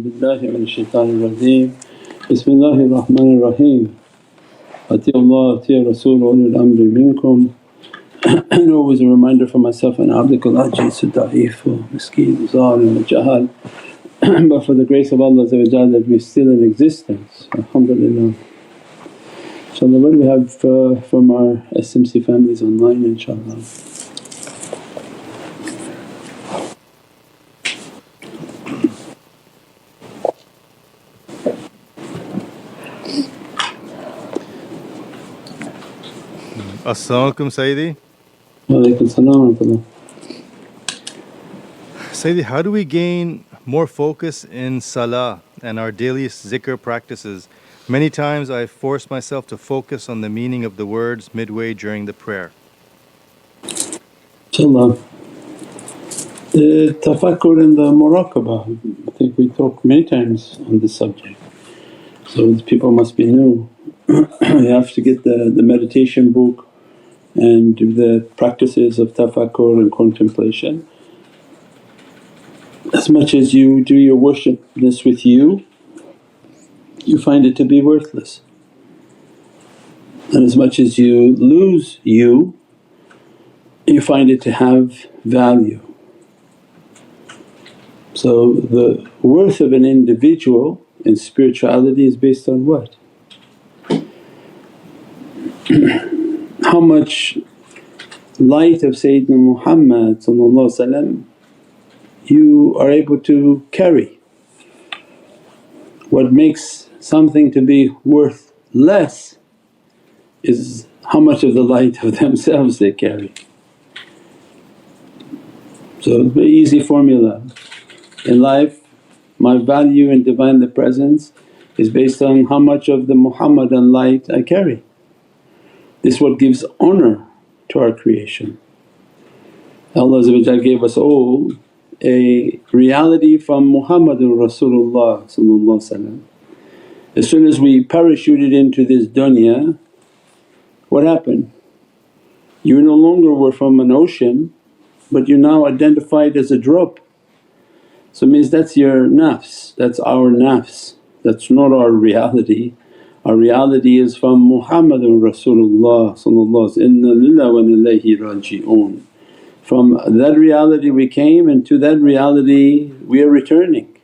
billahi minash shaitanir rajeem. Bismillahir Rahmanir Raheem. Ati'ullah ati'ur Rasul ulul amri minkum. And always a reminder for myself, and abdukal ajiz da'if miskeen zalim jahal. But for the grace of Allah that we're still in existence, alhamdulillah. InshaAllah, what do we have from our SMC families online inshaAllah? As-salamu alaykum Sayyidi. Wa alaykum as-salam wa rahmatullah. Sayyidi, how do we gain more focus in salah and our daily zikr practices? Many times I force myself to focus on the meaning of the words midway during the prayer. InshaAllah, the tafakkur and the muraqabah, I think we talked many times on this subject, so people must be new. You have to get the meditation book and do the practices of tafakkur and contemplation. As much as you do your worshipness with you find it to be worthless, and as much as you lose you find it to have value. So the worth of an individual in spirituality is based on what? How much light of Sayyidina Muhammad you are able to carry. What makes something to be worth less is how much of the light of themselves they carry. So it's a very easy formula. In life my value in Divinely Presence is based on how much of the Muhammadan light I carry. This is what gives honour to our creation. Allah gave us all a reality from Muhammadun Rasulullah. As soon as we parachuted into this dunya, what happened? You no longer were from an ocean but you're now identified as a drop. So it means that's your nafs, that's our nafs, that's not our reality. Our reality is from Muhammadun Rasulullah, inna lillahi wa inna ilayhi raji'un. From that reality we came and to that reality we are returning.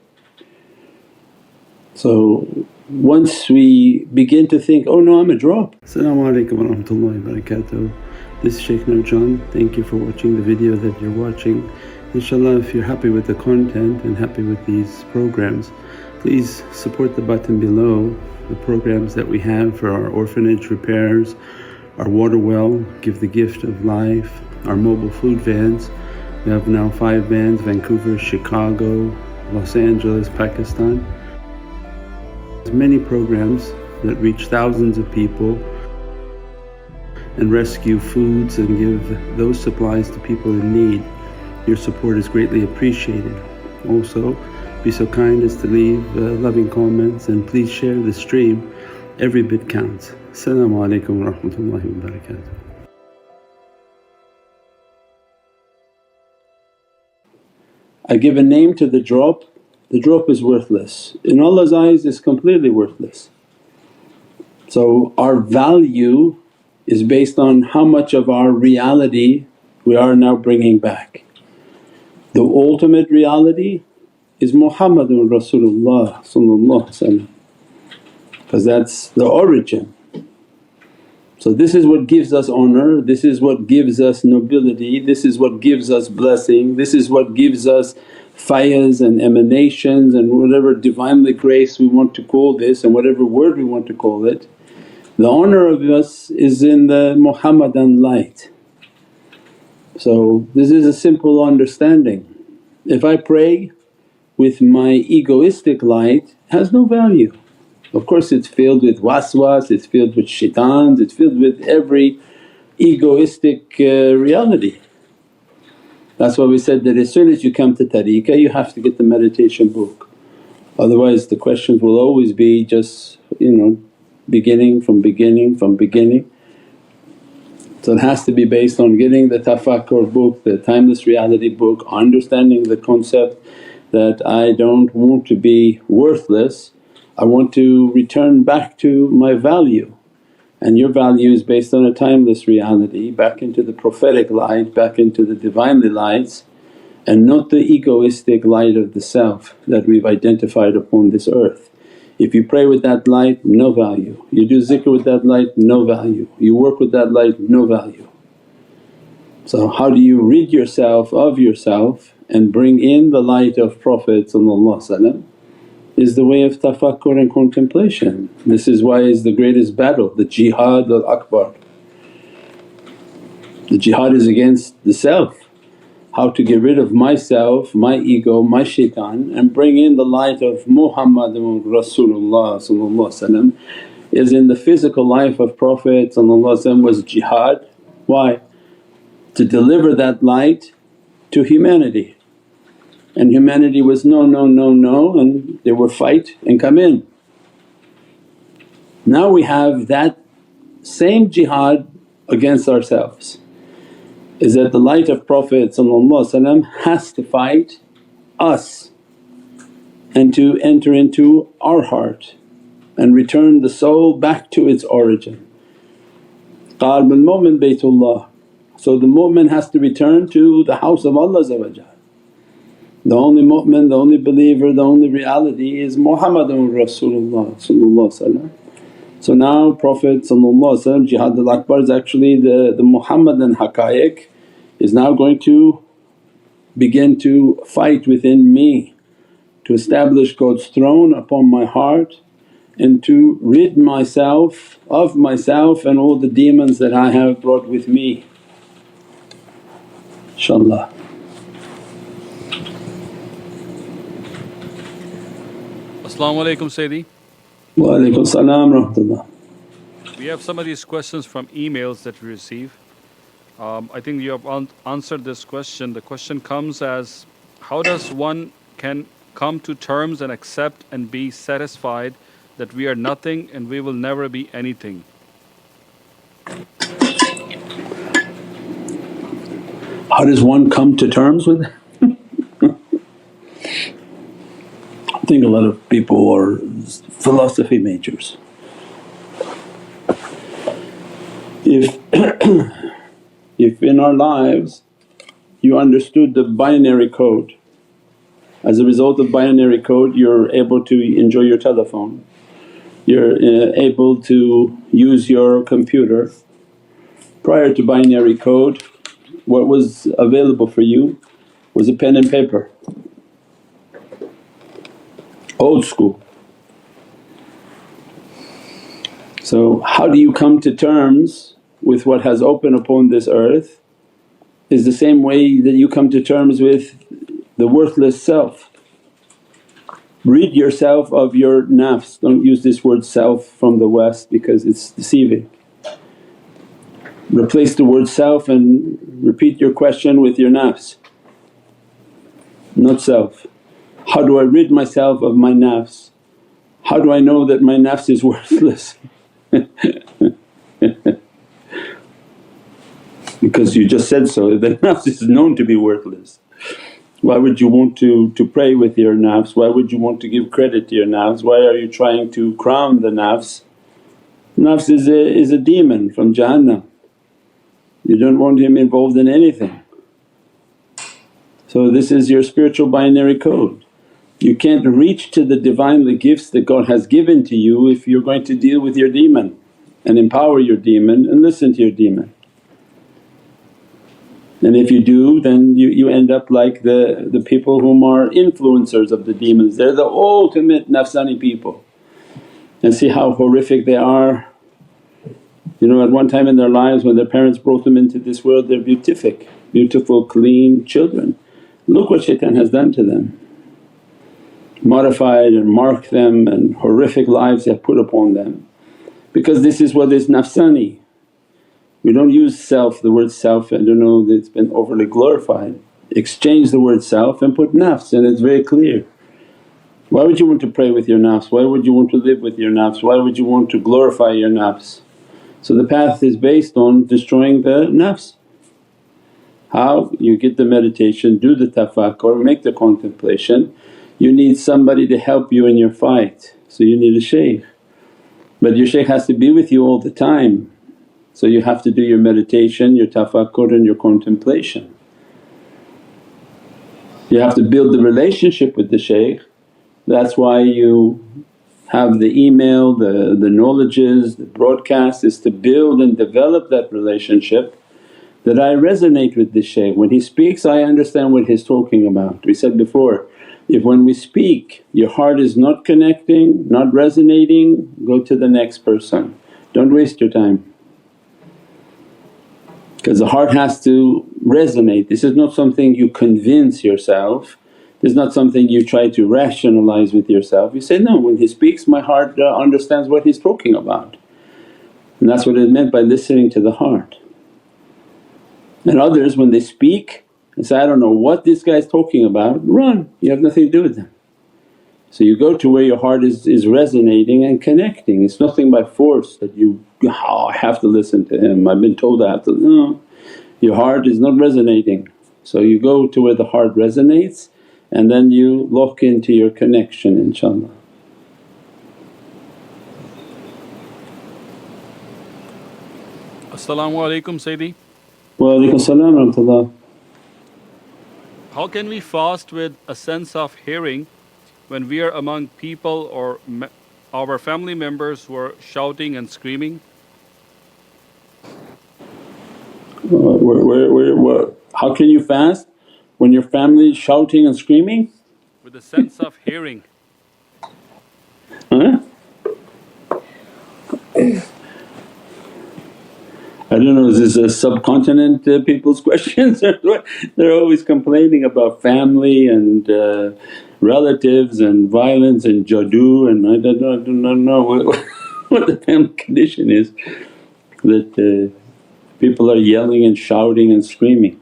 So once we begin to think, oh no, I'm a drop. As-salamu alaykum wa rahmatullahi wa barakatuh. This is Shaykh Nurjan. Thank you for watching the video that you're watching. InshaAllah, if you're happy with the content and happy with these programs, please support the button below. The programs that we have for our orphanage repairs, our water well, Give the Gift of Life, our mobile food vans. We have now 5 vans: Vancouver, Chicago, Los Angeles, Pakistan. There's many programs that reach thousands of people and rescue foods and give those supplies to people in need. Your support is greatly appreciated. Also, be so kind as to leave loving comments and please share the stream. Every bit counts. As-salamu alaykum wa rahmatullahi wa barakatuh. I give a name to the drop is worthless. In Allah's eyes it's completely worthless. So our value is based on how much of our reality we are now bringing back. The ultimate reality is Muhammadun Rasulullah, because that's the origin. So this is what gives us honour, this is what gives us nobility, this is what gives us blessing, this is what gives us fayaz and emanations and whatever Divinely grace we want to call this and whatever word we want to call it. The honour of us is in the Muhammadan light. So this is a simple understanding. If I pray with my egoistic light, has no value. Of course it's filled with waswas, it's filled with shaitans, it's filled with every egoistic reality. That's why we said that as soon as you come to tariqah you have to get the meditation book. Otherwise the questions will always be just beginning from beginning. So it has to be based on getting the tafakkur book, the timeless reality book, understanding the concept that I don't want to be worthless, I want to return back to my value. And your value is based on a timeless reality, back into the prophetic light, back into the Divinely lights, and not the egoistic light of the self that we've identified upon this earth. If you pray with that light, no value. You do zikr with that light, no value. You work with that light, no value. So how do you rid yourself of yourself and bring in the light of Prophet is the way of tafakkur and contemplation. This is why is the greatest battle, the jihad al-akbar. The jihad is against the self. How to get rid of myself, my ego, my shaitan, and bring in the light of Muhammadun Rasulullah is in the physical life of Prophet was jihad. Why? To deliver that light to humanity. And humanity was, no, no, no, no, and they were fight and come in. Now we have that same jihad against ourselves, is that the light of Prophet has to fight us and to enter into our heart and return the soul back to its origin. Qalb al-mu'min Baytullah. So the mu'min has to return to the house of Allah. The only mu'min, the only believer, the only reality is Muhammadun Rasulullah. So now Prophet jihad al-akbar is actually the Muhammadan haqqaiq is now going to begin to fight within me to establish God's throne upon my heart and to rid myself of myself and all the demons that I have brought with me, inshaAllah. As-salamu alaykum Sayyidi. Wa alaykum salam rahmatullah. We have some of these questions from emails that we receive. I think you have answered this question. The question comes as, how does one can come to terms and accept and be satisfied that we are nothing and we will never be anything? How does one come to terms with it? I think a lot of people are philosophy majors. If in our lives you understood the binary code, as a result of binary code you're able to enjoy your telephone, you're able to use your computer. Prior to binary code, what was available for you was a pen and paper, old school. So how do you come to terms with what has opened upon this earth is the same way that you come to terms with the worthless self. Rid yourself of your nafs, don't use this word self from the West because it's deceiving. Replace the word self and repeat your question with your nafs, not self. How do I rid myself of my nafs? How do I know that my nafs is worthless? Because you just said so, the nafs is known to be worthless. Why would you want to pray with your nafs? Why would you want to give credit to your nafs? Why are you trying to crown the nafs? Nafs is a demon from Jahannam. You don't want him involved in anything. So this is your spiritual binary code. You can't reach to the Divinely gifts that God has given to you if you're going to deal with your demon and empower your demon and listen to your demon. And if you do, then you end up like the people whom are influencers of the demons. They're the ultimate nafsani people, and see how horrific they are. At one time in their lives when their parents brought them into this world, they're beautiful clean children. Look what shaitan has done to them, modified and marked them, and horrific lives they have put upon them. Because this is what is nafsani. We don't use self, the word self, I don't know, it's been overly glorified. Exchange the word self and put nafs, and it's very clear. Why would you want to pray with your nafs? Why would you want to live with your nafs? Why would you want to glorify your nafs? So the path is based on destroying the nafs. How? You get the meditation, do the tafakkur, make the contemplation. You need somebody to help you in your fight, so you need a shaykh. But your shaykh has to be with you all the time, so you have to do your meditation, your tafakkur and your contemplation. You have to build the relationship with the shaykh. That's why you have the email, the knowledges, the broadcast, is to build and develop that relationship, that I resonate with the shaykh. When he speaks I understand what he's talking about. We said before, if when we speak your heart is not connecting, not resonating, go to the next person, don't waste your time. Because the heart has to resonate. This is not something you convince yourself, this is not something you try to rationalize with yourself. You say, no, when he speaks my heart understands what he's talking about. And that's what it meant by listening to the heart. And others when they speak and say, I don't know what this guy's talking about, run, you have nothing to do with them. So you go to where your heart is resonating and connecting. It's nothing by force that you, oh, I have to listen to him, I've been told I have to, no. Your heart is not resonating. So you go to where the heart resonates and then you lock into your connection, inshaAllah. As-salamu alaykum Sayyidi. Wa alaykum salam wa rahmatullah. How can we fast with a sense of hearing when we are among people or our family members who are shouting and screaming? How can you fast when your family is shouting and screaming? With a sense of hearing. Huh? I don't know, is this a subcontinent people's questions or what? They're always complaining about family and relatives and violence and jadoo, and I don't know what the family condition is that people are yelling and shouting and screaming.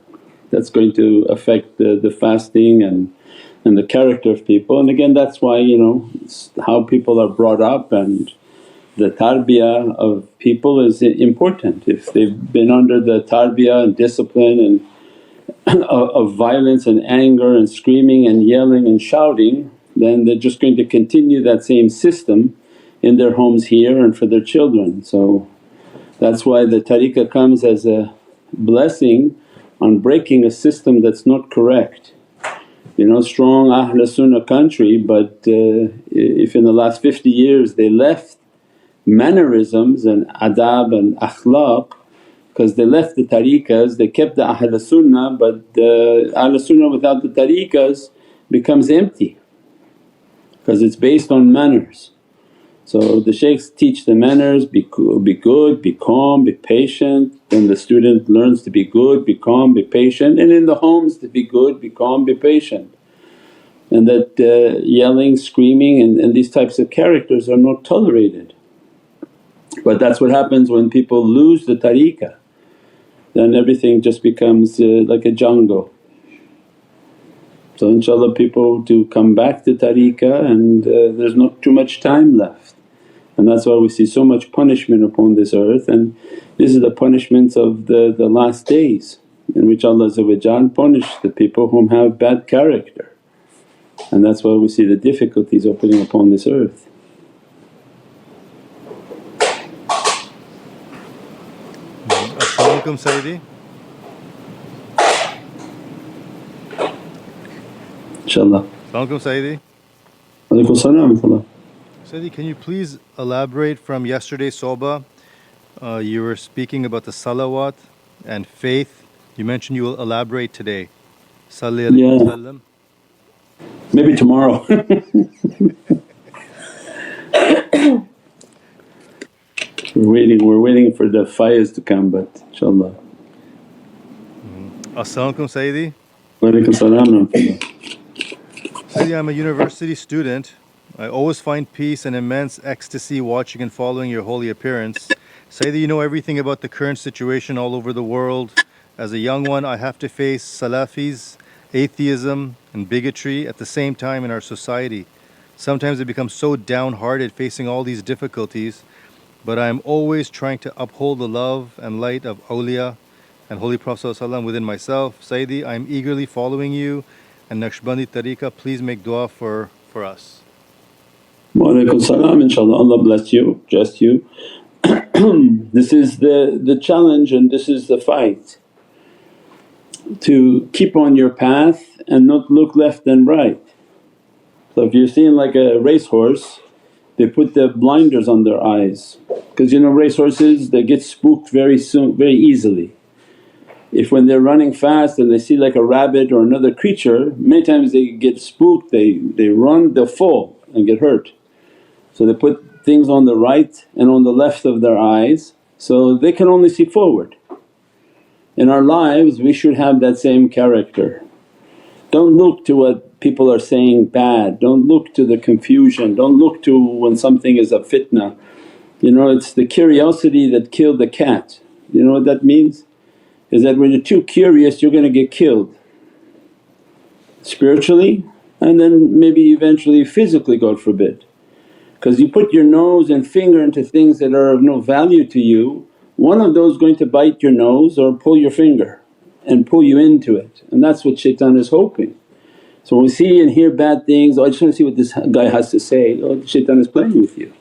That's going to affect the fasting and the character of people. And again that's why it's how people are brought up, and the tarbiyah of people is important. If they've been under the tarbiyah and discipline and of violence and anger and screaming and yelling and shouting, then they're just going to continue that same system in their homes here and for their children. So that's why the tariqah comes as a blessing on breaking a system that's not correct. Strong Ahlul Sunnah country, but if in the last 50 years they left mannerisms and adab and akhlaq, because they left the tariqas, they kept the Ahlul Sunnah, but the Ahlul Sunnah without the tariqas becomes empty because it's based on manners. So the shaykhs teach the manners, be good, be calm, be patient. Then the student learns to be good, be calm, be patient, and in the homes to be good, be calm, be patient. And that yelling, screaming and these types of characters are not tolerated. But that's what happens when people lose the tariqah, then everything just becomes like a jungle. So inshaAllah people to come back to tariqah, and there's not too much time left. And that's why we see so much punishment upon this earth, and this is the punishments of the last days in which Allah punish the people whom have bad character. And that's why we see the difficulties opening upon this earth. As-salamu alaykum Sayyidi. InshaAllah. As-salamu alaykum Sayyidi. Alaykum salam wa rahmatullah. Sayyidi, can you please elaborate from yesterday's sohbah? You were speaking about the salawat and faith. You mentioned you will elaborate today. Salli alayhi wa sallam. Maybe tomorrow. We're waiting for the fires to come, but inshaAllah. As-salamu alaykum Sayyidi. Wa alaykum salam wa rahmatullah. Sayyidi, I'm a university student. I always find peace and immense ecstasy watching and following your holy appearance. Sayyidi, you know everything about the current situation all over the world. As a young one I have to face Salafis, atheism and bigotry at the same time in our society. Sometimes I become so downhearted facing all these difficulties, but I am always trying to uphold the love and light of awliya and Holy Prophet ﷺ within myself. Sayyidi, I am eagerly following you and Naqshbandi Tariqah. Please make dua for us. Wa alaikum salam, inshaAllah. Allah bless you, just you. This is the challenge and this is the fight, to keep on your path and not look left and right. So if you're seeing like a racehorse, they put the blinders on their eyes because racehorses they get spooked very soon, very easily. If when they're running fast and they see like a rabbit or another creature, many times they get spooked, they run, they'll fall and get hurt. So they put things on the right and on the left of their eyes so they can only see forward. In our lives we should have that same character. Don't look to what people are saying bad, don't look to the confusion, don't look to when something is a fitna. It's the curiosity that killed the cat. You know what that means? Is that when you're too curious you're going to get killed spiritually and then maybe eventually physically, God forbid. Because you put your nose and finger into things that are of no value to you, one of those is going to bite your nose or pull your finger and pull you into it, and that's what shaitan is hoping. So when we see and hear bad things, I just want to see what this guy has to say, shaitan is playing with you.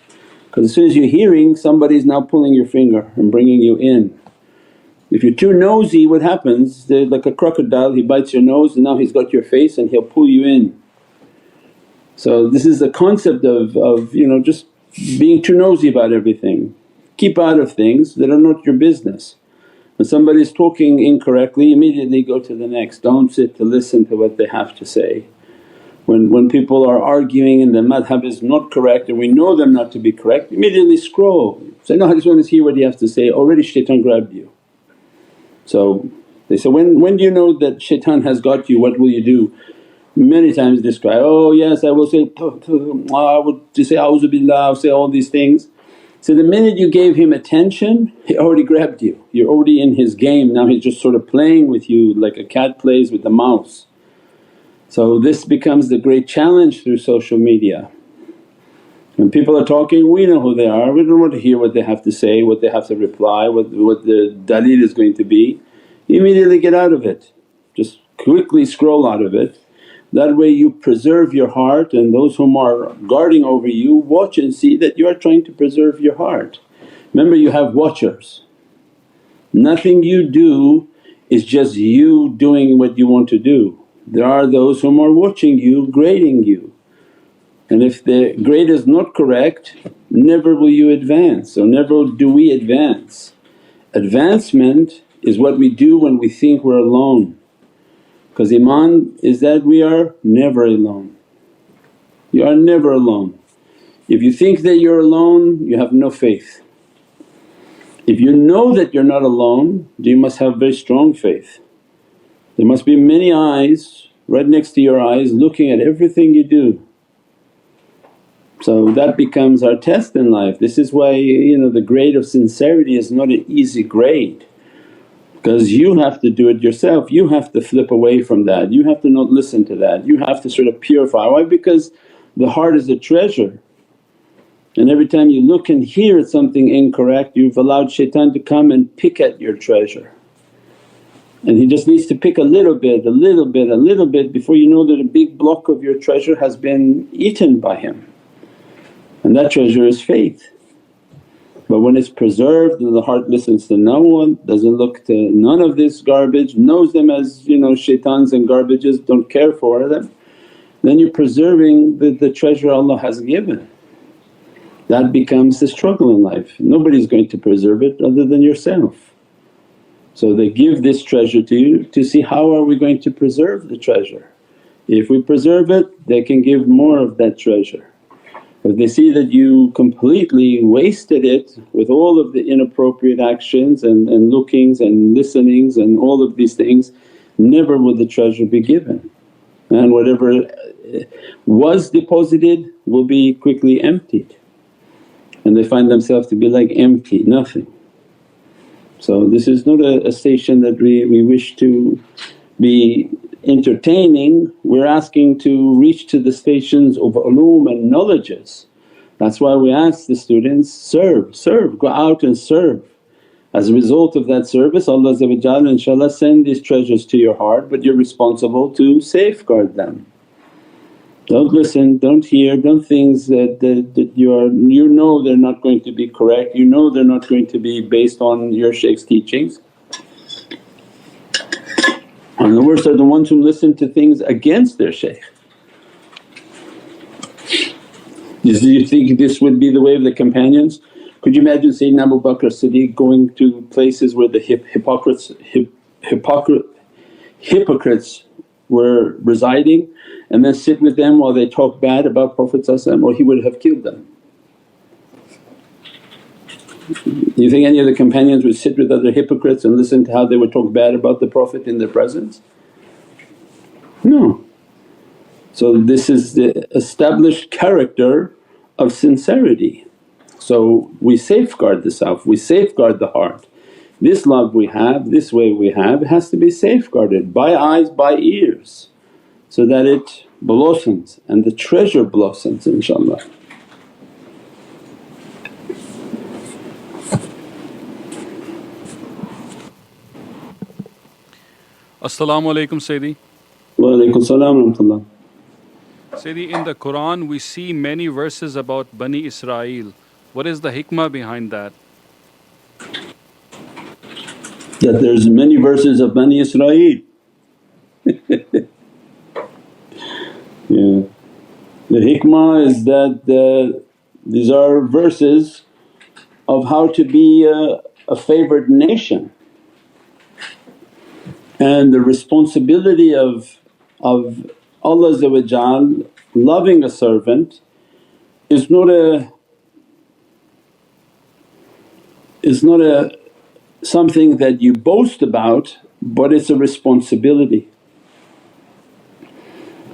Because as soon as you're hearing, somebody's now pulling your finger and bringing you in. If you're too nosy, what happens? They're like a crocodile, he bites your nose and now he's got your face and he'll pull you in. So this is the concept of just being too nosy about everything. Keep out of things that are not your business. When somebody's talking incorrectly, immediately go to the next, don't sit to listen to what they have to say. When people are arguing and the madhab is not correct and we know them not to be correct, immediately scroll, say, no, I just want to hear what he has to say, already shaitan grabbed you. So they say, when do you know that shaitan has got you, what will you do? Many times describe, oh yes I will say, I would just say, A'udhu Billah, say all these things. So the minute you gave him attention, he already grabbed you, you're already in his game, now he's just sort of playing with you like a cat plays with the mouse. So this becomes the great challenge through social media. When people are talking, we know who they are, we don't want to hear what they have to say, what they have to reply, what the daleel is going to be. Immediately get out of it, just quickly scroll out of it. That way you preserve your heart, and those whom are guarding over you watch and see that you are trying to preserve your heart. Remember, you have watchers. Nothing you do is just you doing what you want to do. There are those whom are watching you, grading you. And if the grade is not correct, never will you advance, or never do we advance. Advancement is what we do when we think we're alone. Because Iman is that we are never alone, you are never alone. If you think that you're alone, you have no faith. If you know that you're not alone, you must have very strong faith. There must be many eyes right next to your eyes looking at everything you do. So that becomes our test in life. This is why the grade of sincerity is not an easy grade. Because you have to do it yourself, you have to flip away from that, you have to not listen to that, you have to sort of purify. Why? Because the heart is a treasure, and every time you look and hear at something incorrect you've allowed shaitan to come and pick at your treasure. And he just needs to pick a little bit, a little bit, a little bit before you know that a big block of your treasure has been eaten by him, and that treasure is faith. But when it's preserved and the heart listens to no one, doesn't look to none of this garbage, knows them as shaitans and garbages, don't care for them, then you're preserving the treasure Allah has given. That becomes the struggle in life, nobody's going to preserve it other than yourself. So they give this treasure to you to see how are we going to preserve the treasure. If we preserve it, they can give more of that treasure. If they see that you completely wasted it with all of the inappropriate actions and lookings and listenings and all of these things, never will the treasure be given. And whatever was deposited will be quickly emptied, and they find themselves to be like empty, nothing. So this is not a station that we wish to be entertaining, we're asking to reach to the stations of ulum and knowledges. That's why we ask the students, serve, go out and serve. As a result of that service, Allah inshaAllah send these treasures to your heart, but you're responsible to safeguard them. Don't listen, don't hear, don't things that you know they're not going to be correct, you know they're not going to be based on your shaykh's teachings. And the worst are the ones who listen to things against their shaykh. Do you think this would be the way of the companions? Could you imagine Sayyidina Abu Bakr Siddiq going to places where the hypocrites were residing and then sit with them while they talk bad about Prophet, or he would have killed them? Do you think any of the companions would sit with other hypocrites and listen to how they would talk bad about the Prophet in their presence? No. So this is the established character of sincerity. So we safeguard the self, we safeguard the heart. This love we have, this way we have, it has to be safeguarded by eyes, by ears, so that it blossoms and the treasure blossoms inshaAllah. As-salamu alaykum Sayyidi. Wa alaykum salam wa rahmatullah. Sayyidi, in the Qur'an we see many verses about Bani Israel. What is the hikmah behind that? That there's many verses of Bani Israel. Yeah. The hikmah is that these are verses of how to be a favoured nation, and the responsibility of Allah loving a servant is not a something that you boast about, but it's a responsibility.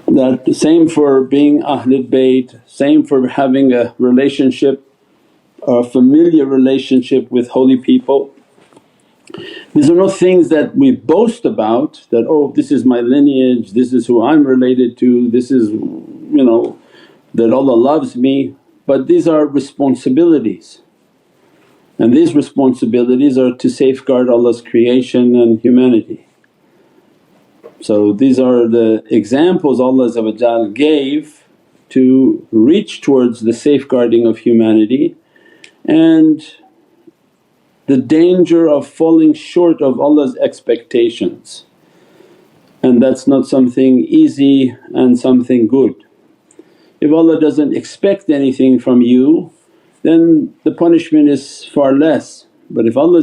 That the same for being Ahlul Bayt, same for having a relationship or a familiar relationship with holy people. These are not things that we boast about that, oh this is my lineage, this is who I'm related to, this is that Allah loves me, but these are responsibilities. And these responsibilities are to safeguard Allah's creation and humanity. So these are the examples Allah gave to reach towards the safeguarding of humanity and the danger of falling short of Allah's expectations. And that's not something easy and something good. If Allah doesn't expect anything from you, then the punishment is far less. But if Allah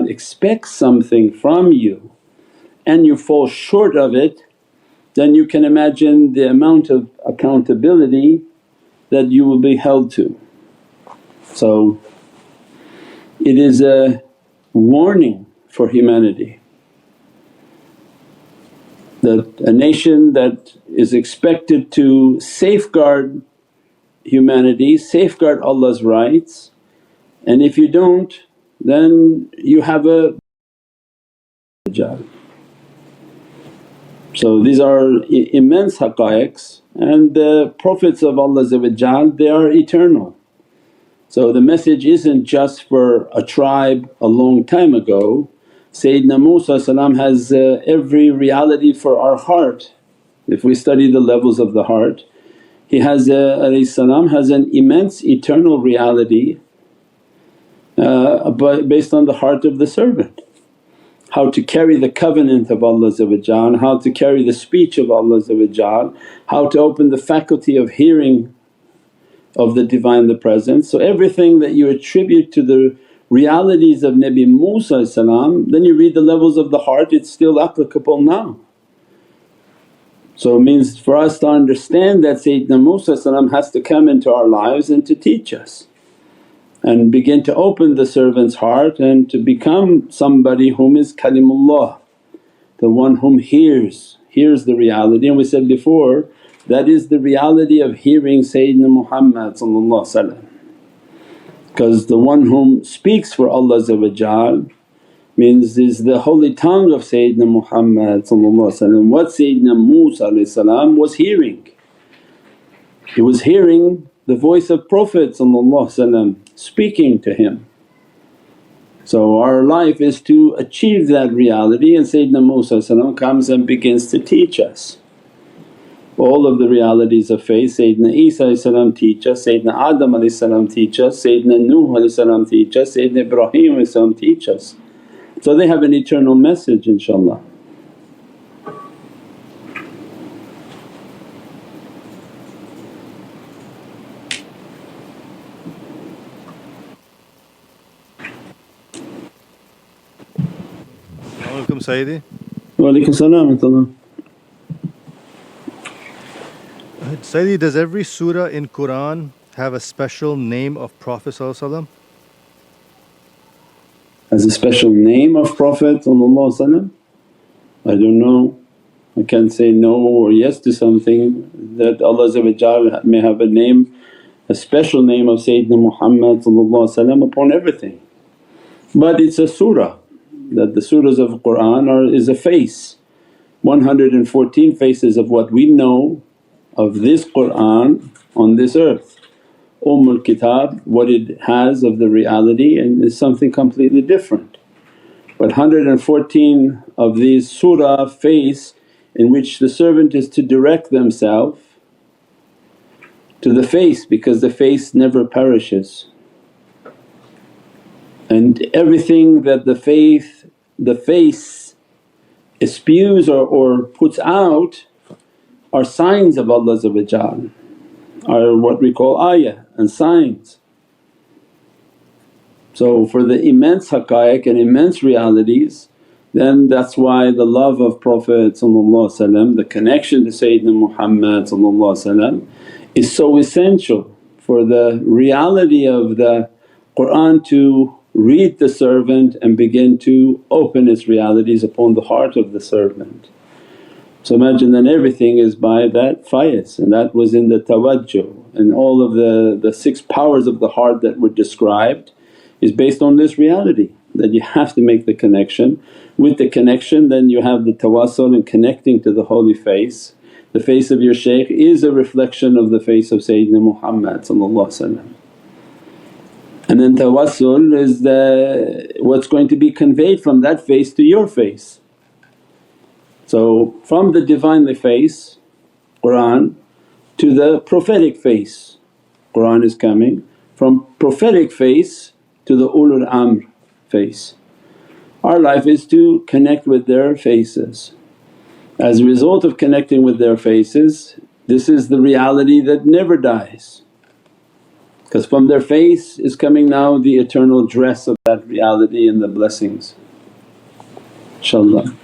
expects something from you and you fall short of it, then you can imagine the amount of accountability that you will be held to. So it is a warning for humanity that a nation that is expected to safeguard humanity, safeguard Allah's rights, and if you don't then you have a job. So these are immense haqqaiqs, and the Prophets of Allah they are eternal. So the message isn't just for a tribe a long time ago. Sayyidina Musa has every reality for our heart. If we study the levels of the heart, he has has an immense eternal reality based on the heart of the servant. How to carry the covenant of Allah, how to carry the speech of Allah, how to open the faculty of hearing of the Divine, the Presence. So everything that you attribute to the realities of Nabi Musa, then you read the levels of the heart, it's still applicable now. So it means for us to understand that Sayyidina Musa has to come into our lives and to teach us and begin to open the servant's heart and to become somebody whom is kalimullah, the one whom hears the reality. And we said before, that is the reality of hearing Sayyidina Muhammad, because the one whom speaks for Allah means is the holy tongue of Sayyidina Muhammad. What Sayyidina Musa was hearing, he was hearing the voice of Prophet speaking to him. So our life is to achieve that reality, and Sayyidina Musa comes and begins to teach us all of the realities of faith. Sayyidina Isa teach us, Sayyidina Adam teach us, Sayyidina Nuh teach us, Sayyidina Ibrahim teach us. So they have an eternal message, inshaAllah. Assalamu alaikum Sayyidi. Wa alaikum salam wa rahmatullah. Sayyidi, does every surah in Qur'an have a special name of Prophet ﷺ? As a special name of Prophet, I don't know. I can't say no or yes to something that Allah may have a name, a special name of Sayyidina Muhammad upon everything. But it's a surah, that the surahs of Qur'an is a face, 114 faces of what we know of this Qur'an on this earth. Kitab, what it has of the reality, and is something completely different. But 114 of these surah face in which the servant is to direct themselves to the face, because the face never perishes. And everything that the face spews or puts out are signs of Allah, are what we call ayah and signs. So for the immense haqqaiq and immense realities, then that's why the love of Prophet, the connection to Sayyidina Muhammad is so essential for the reality of the Qur'an to read the servant and begin to open its realities upon the heart of the servant. So imagine then everything is by that fayaz, and that was in the tawajjuh, and all of the 6 powers of the heart that were described is based on this reality, that you have to make the connection. With the connection then you have the tawassul and connecting to the holy face. The face of your shaykh is a reflection of the face of Sayyidina Muhammad. And then tawassul is what's going to be conveyed from that face to your face. So from the Divinely face, Qur'an, to the prophetic face, Qur'an is coming. From prophetic face to the ulul amr face. Our life is to connect with their faces. As a result of connecting with their faces, this is the reality that never dies, because from their face is coming now the eternal dress of that reality and the blessings, inshaAllah.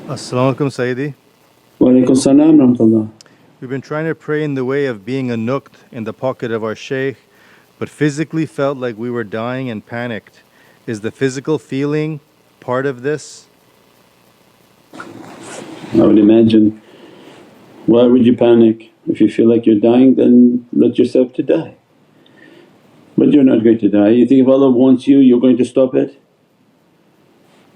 As-salamu alaykum Sayyidi. Wa alaikum salam wa rahmatullah. We've been trying to pray in the way of being a nuqt in the pocket of our shaykh, but physically felt like we were dying and panicked. Is the physical feeling part of this? I would imagine. Why would you panic? If you feel like you're dying, then let yourself to die. But you're not going to die. You think if Allah wants you, you're going to stop it?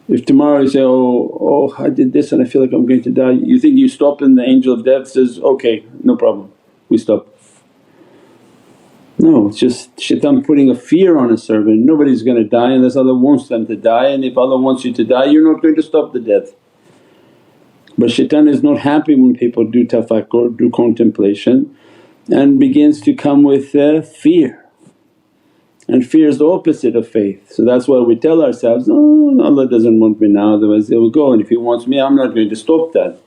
If tomorrow you say, oh I did this and I feel like I'm going to die, you think you stop and the angel of death says, okay no problem, we stop. No, it's just shaitan putting a fear on a servant. Nobody's going to die unless Allah wants them to die, and if Allah wants you to die you're not going to stop the death. But shaitan is not happy when people do tafakkur, do contemplation, and begins to come with fear. And fear is the opposite of faith. So that's why we tell ourselves, oh Allah doesn't want me now, otherwise it will go, and if He wants me I'm not going to stop that.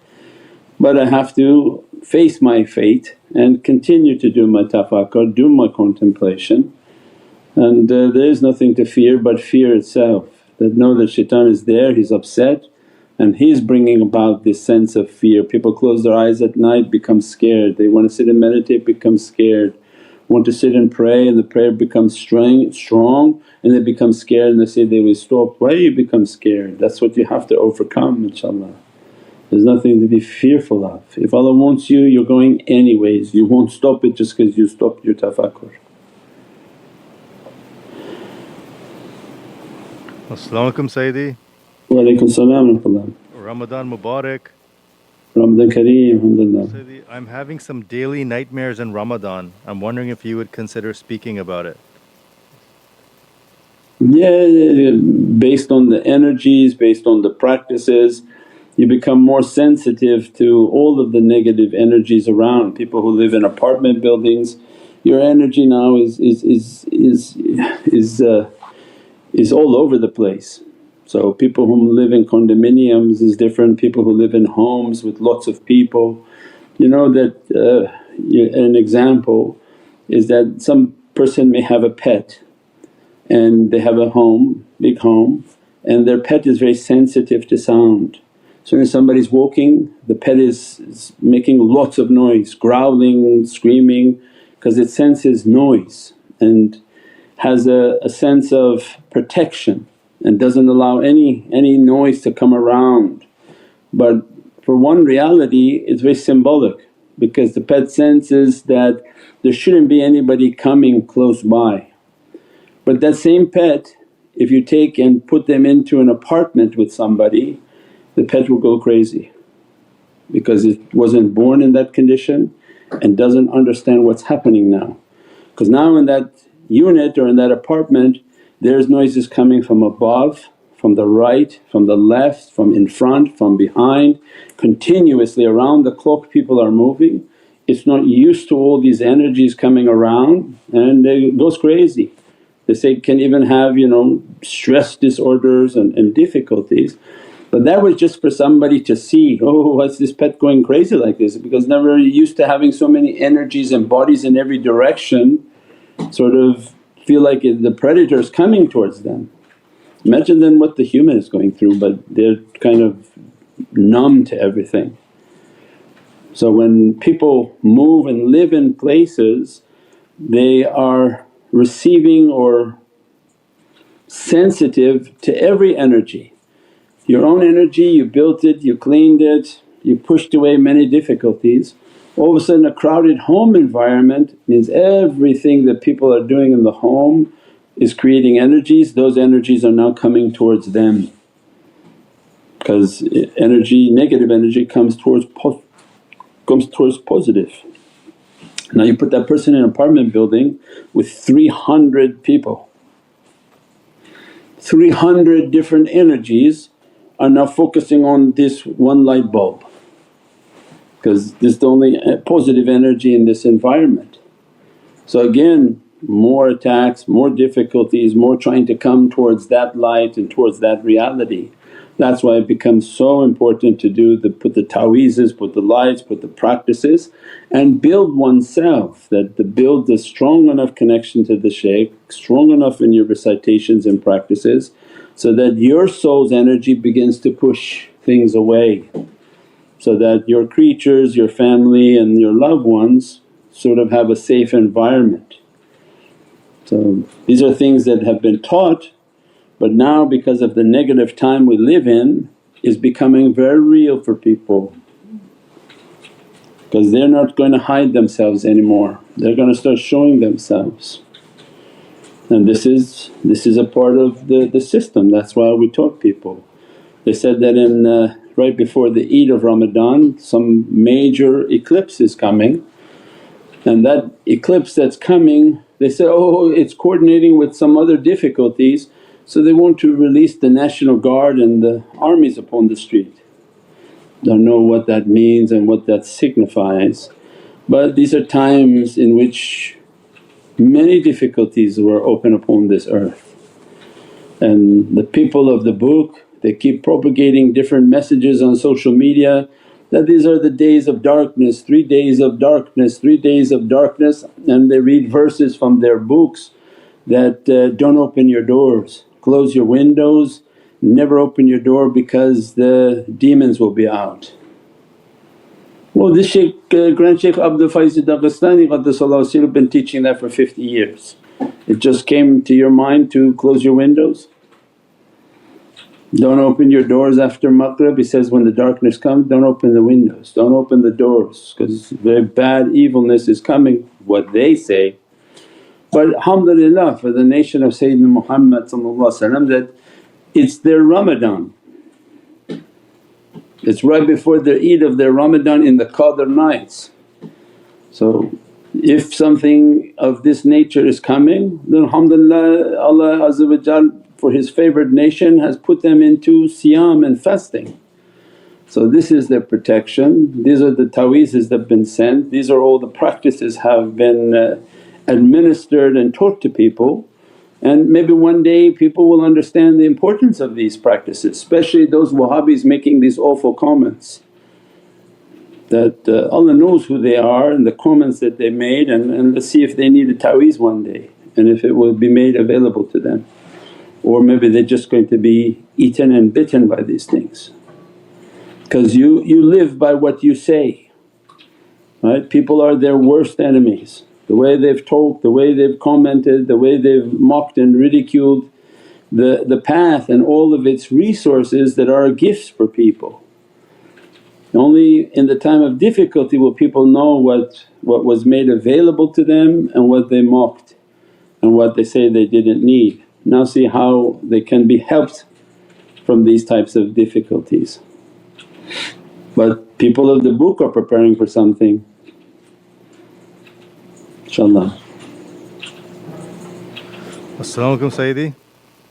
But I have to face my fate and continue to do my tafakkur, do my contemplation, and there is nothing to fear but fear itself. That know that shaitan is there, he's upset and he's bringing about this sense of fear. People close their eyes at night, become scared, they want to sit and meditate, become scared, want to sit and pray and the prayer becomes strong and they become scared and they say they will stop. Why do you become scared? That's what you have to overcome, inshaAllah. There's nothing to be fearful of. If Allah wants you, you're going anyways, you won't stop it just because you stopped your tafakkur. As-salamu alaykum Sayyidi. Wa alaikum salam wa rahmatullah. Ramadan Mubarak. Ramadan Kareem, alhamdulillah. Sayyidi, I'm having some daily nightmares in Ramadan. I'm wondering if you would consider speaking about it. Yeah, based on the energies, based on the practices, you become more sensitive to all of the negative energies around. People who live in apartment buildings, your energy now is all over the place. So people who live in condominiums is different, people who live in homes with lots of people. You know that an example is that some person may have a pet and they have a home, big home, and their pet is very sensitive to sound. So when somebody's walking, the pet is making lots of noise, growling, screaming, because it senses noise and has a sense of protection and doesn't allow any noise to come around. But for one reality it's very symbolic because the pet senses that there shouldn't be anybody coming close by. But that same pet, if you take and put them into an apartment with somebody, the pet will go crazy because it wasn't born in that condition and doesn't understand what's happening now. Because now in that unit or in that apartment there's noises coming from above, from the right, from the left, from in front, from behind, continuously around the clock people are moving. It's not used to all these energies coming around and it goes crazy. They say it can even have stress disorders and difficulties. But that was just for somebody to see, oh what's this pet going crazy like this, because never used to having so many energies and bodies in every direction, sort of feel like the predator is coming towards them. Imagine then what the human is going through, but they're kind of numb to everything. So when people move and live in places, they are receiving or sensitive to every energy. Your own energy, you built it, you cleaned it, you pushed away many difficulties. All of a sudden a crowded home environment means everything that people are doing in the home is creating energies, those energies are now coming towards them. Because energy, negative energy comes towards positive. Now you put that person in an apartment building with 300 people, 300 different energies are now focusing on this one light bulb because this is the only positive energy in this environment. So again, more attacks, more difficulties, more trying to come towards that light and towards that reality. That's why it becomes so important to put the ta'weezes, put the lights, put the practices and build oneself, build the strong enough connection to the shaykh, strong enough in your recitations and practices so that your soul's energy begins to push things away, so that your creatures, your family and your loved ones sort of have a safe environment. So these are things that have been taught, but now because of the negative time we live in is becoming very real for people because they're not going to hide themselves anymore, they're going to start showing themselves. And this is a part of the system, that's why we taught people. They said that right before the Eid of Ramadan some major eclipse is coming, and that eclipse that's coming they say, oh it's coordinating with some other difficulties, so they want to release the National Guard and the armies upon the street. Don't know what that means and what that signifies, but these are times in which many difficulties were open upon this earth. And the people of the book, they keep propagating different messages on social media that these are the days of darkness, 3 days of darkness, 3 days of darkness, and they read verses from their books that don't open your doors, close your windows, never open your door because the demons will be out. Well this Shaykh, Grand Shaykh Abdul Faiz Dagestani Qaddasallahu sirruh been teaching that for 50 years. It just came to your mind to close your windows. Don't open your doors after Maghrib, he says when the darkness comes don't open the windows, don't open the doors because very bad evilness is coming, what they say. But alhamdulillah for the nation of Sayyidina Muhammad that it's their Ramadan. It's right before the Eid of their Ramadan in the Qadr nights. So if something of this nature is coming, then alhamdulillah Allah for His favoured nation has put them into siyam and fasting. So this is their protection, these are the ta'weezes that have been sent, these are all the practices have been administered and taught to people. And maybe one day people will understand the importance of these practices, especially those Wahhabis making these awful comments that Allah knows who they are and the comments that they made, and let's see if they need a ta'weez one day and if it will be made available to them. Or maybe they're just going to be eaten and bitten by these things. Because you live by what you say, right? People are their worst enemies. The way they've talked, the way they've commented, the way they've mocked and ridiculed the path and all of its resources that are gifts for people. Only in the time of difficulty will people know what was made available to them and what they mocked and what they say they didn't need. Now see how they can be helped from these types of difficulties. But people of the book are preparing for something, inshaAllah. As-salamu alaykum Sayyidi.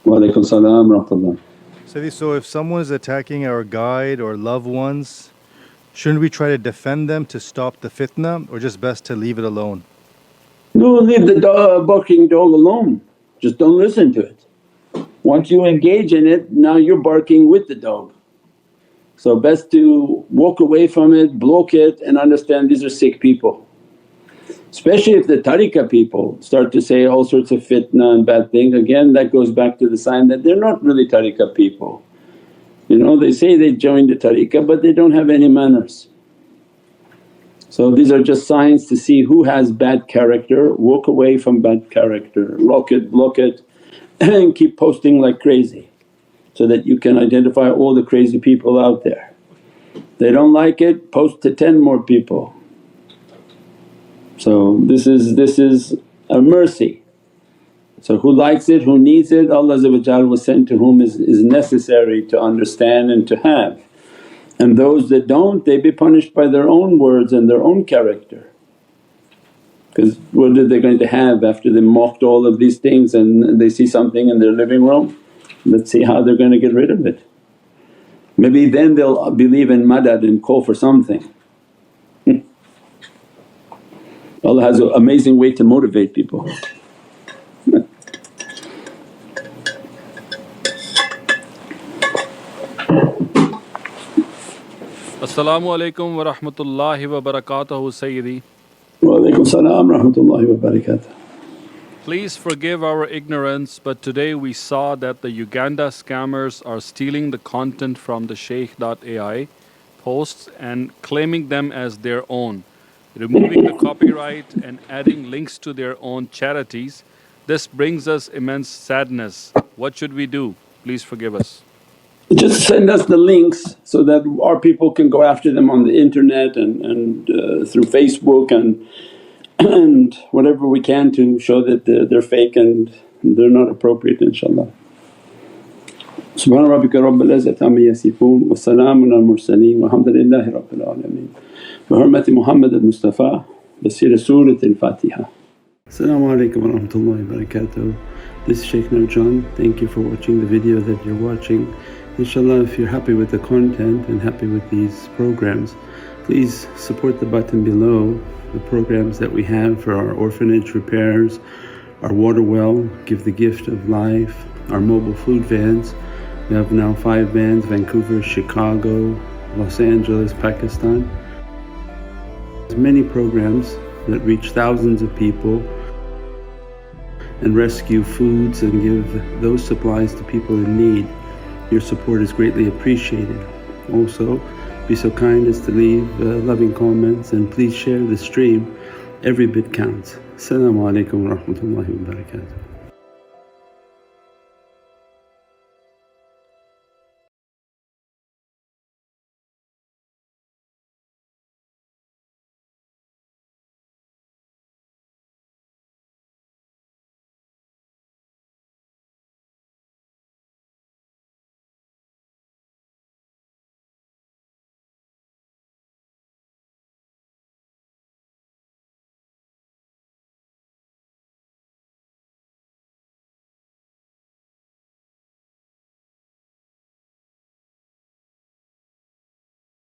Wa alaykum salam wa rahmatullah. Sayyidi, so if someone is attacking our guide or loved ones, shouldn't we try to defend them to stop the fitna, or just best to leave it alone? No, leave the barking dog alone, just don't listen to it. Once you engage in it, now you're barking with the dog. So best to walk away from it, block it and understand these are sick people. Especially if the tariqah people start to say all sorts of fitna and bad things, again that goes back to the sign that they're not really tariqah people. You know, they say they joined the tariqah but they don't have any manners. So these are just signs to see who has bad character, walk away from bad character, block it and keep posting like crazy so that you can identify all the crazy people out there. They don't like it, post to 10 more people. So this is a mercy. So who likes it, who needs it, Allah will send to whom is necessary to understand and to have. And those that don't, they be punished by their own words and their own character. Because what are they going to have after they mocked all of these things and they see something in their living room? Let's see how they're going to get rid of it. Maybe then they'll believe in madad and call for something. Allah has an amazing way to motivate people. As-salamu alaykum wa rahmatullahi wa barakatuhu Sayyidi. Wa alaykum salam wa rahmatullahi wa barakatuh. Please forgive our ignorance, but today we saw that the Uganda scammers are stealing the content from the shaykh.ai posts and claiming them as their own, removing the copyright and adding links to their own charities. This brings us immense sadness. What should we do? Please forgive us. Just send us the links so that our people can go after them on the internet and through Facebook and whatever we can to show that they're fake and they're not appropriate, inshaAllah. Subhana rabbika rabbil izzati amma yasifoon wa salaamun al mursaleen walhamdulillahi rabbil alameen. Bi hurmati Muhammad al-Mustafa bi siri Surat al-Fatiha. As-salamu alaykum wa rahmatullahi wa barakatuh. This is Shaykh Nurjan. Thank you for watching the video that you're watching. InshaAllah, if you're happy with the content and happy with these programs, please support the button below, the programs that we have for our orphanage repairs, our water well, Give the Gift of Life, our mobile food vans. We have now 5 vans: Vancouver, Chicago, Los Angeles, Pakistan. There's many programs that reach thousands of people and rescue foods and give those supplies to people in need. Your support is greatly appreciated. Also, be so kind as to leave loving comments and please share the stream. Every bit counts. As-salamu alaykum wa rahmatullahi wa barakatuh.